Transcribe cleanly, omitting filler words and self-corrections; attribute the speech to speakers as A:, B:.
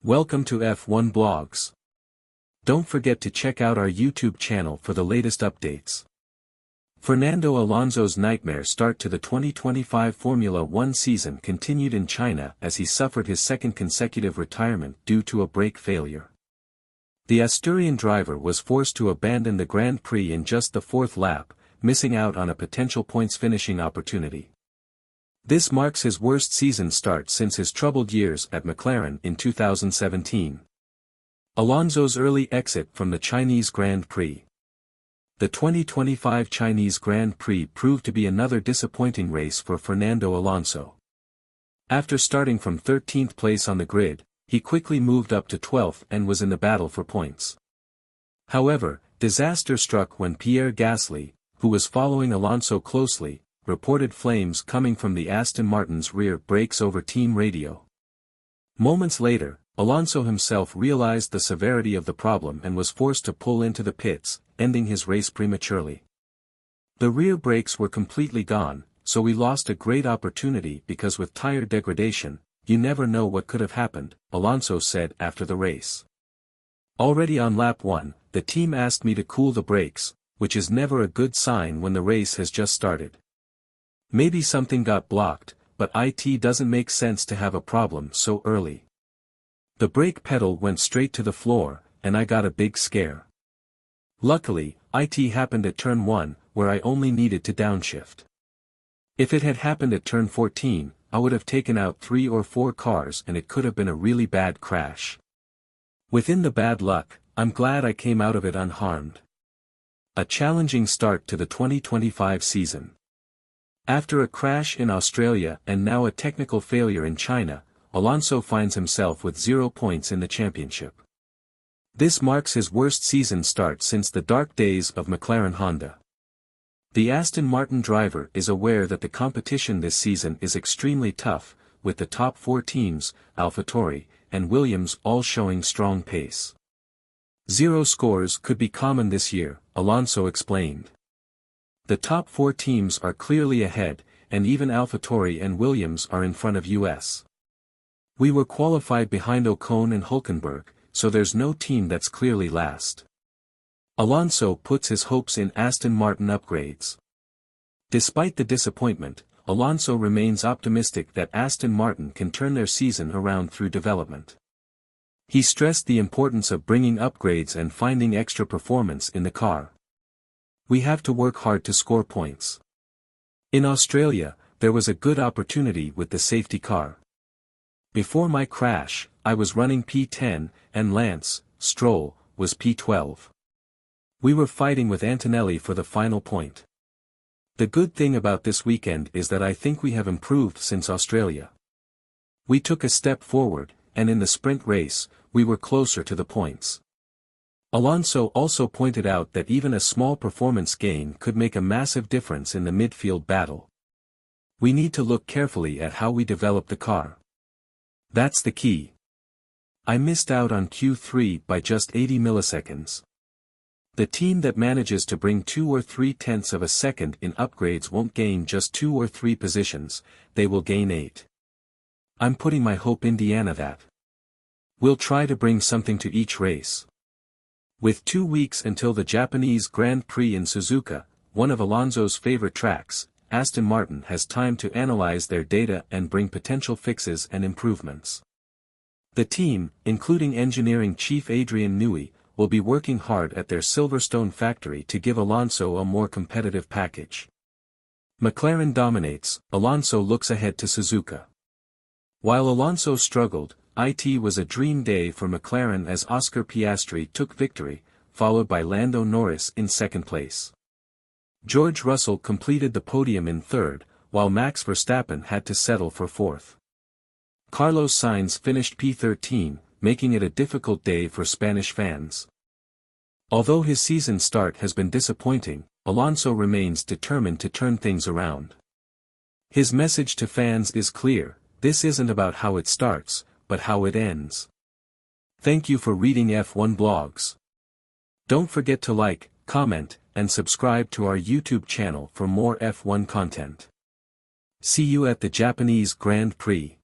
A: Welcome to F1 Blogs. Don't forget to check out our YouTube channel for the latest updates. Fernando Alonso's nightmare start to the 2025 Formula One season continued in China as he suffered his second consecutive retirement due to a brake failure. The Asturian driver was forced to abandon the Grand Prix in just the fourth lap, missing out on a potential points finishing opportunity. This marks his worst season start since his troubled years at McLaren in 2017. Alonso's early exit from the Chinese Grand Prix. The 2025 Chinese Grand Prix proved to be another disappointing race for Fernando Alonso. After starting from 13th place on the grid, he quickly moved up to 12th and was in the battle for points. However, disaster struck when Pierre Gasly, who was following Alonso closely, reported flames coming from the Aston Martin's rear brakes over team radio. Moments later, Alonso himself realized the severity of the problem and was forced to pull into the pits, ending his race prematurely. The rear brakes were completely gone, so we lost a great opportunity because with tire degradation, you never know what could have happened, Alonso said after the race. Already on lap 1, the team asked me to cool the brakes, which is never a good sign when the race has just started. Maybe something got blocked, but it doesn't make sense to have a problem so early. The brake pedal went straight to the floor, and I got a big scare. Luckily, it happened at turn 1, where I only needed to downshift. If it had happened at turn 14, I would have taken out 3 or 4 cars and it could have been a really bad crash. Within the bad luck, I'm glad I came out of it unharmed. A challenging start to the 2025 season. After a crash in Australia and now a technical failure in China, Alonso finds himself with 0 points in the championship. This marks his worst season start since the dark days of McLaren Honda. The Aston Martin driver is aware that the competition this season is extremely tough, with the top 4 teams, AlphaTauri, and Williams all showing strong pace. 0 scores could be common this year, Alonso explained. The top 4 teams are clearly ahead, and even AlphaTauri and Williams are in front of us. We were qualified behind Ocon and Hülkenberg, so there's no team that's clearly last. Alonso puts his hopes in Aston Martin upgrades. Despite the disappointment, Alonso remains optimistic that Aston Martin can turn their season around through development. He stressed the importance of bringing upgrades and finding extra performance in the car. We have to work hard to score points. In Australia, there was a good opportunity with the safety car. Before my crash, I was running P10, and Lance Stroll was P12. We were fighting with Antonelli for the final point. The good thing about this weekend is that I think we have improved since Australia. We took a step forward, and in the sprint race, we were closer to the points. Alonso also pointed out that even a small performance gain could make a massive difference in the midfield battle. We need to look carefully at how we develop the car. That's the key. I missed out on Q3 by just 80 milliseconds. The team that manages to bring 2 or 3 tenths of a second in upgrades won't gain just 2 or 3 positions, they will gain 8. I'm putting my hope in Indiana that. We'll try to bring something to each race. With 2 weeks until the Japanese Grand Prix in Suzuka, one of Alonso's favorite tracks, Aston Martin has time to analyze their data and bring potential fixes and improvements. The team, including engineering chief Adrian Newey, will be working hard at their Silverstone factory to give Alonso a more competitive package. McLaren dominates, Alonso looks ahead to Suzuka. While Alonso struggled, it was a dream day for McLaren as Oscar Piastri took victory, followed by Lando Norris in second place. George Russell completed the podium in third, while Max Verstappen had to settle for fourth. Carlos Sainz finished P13, making it a difficult day for Spanish fans. Although his season start has been disappointing, Alonso remains determined to turn things around. His message to fans is clear: this isn't about how it starts, but how it ends. Thank you for reading F1 Blogs. Don't forget to like, comment, and subscribe to our YouTube channel for more F1 content. See you at the Japanese Grand Prix.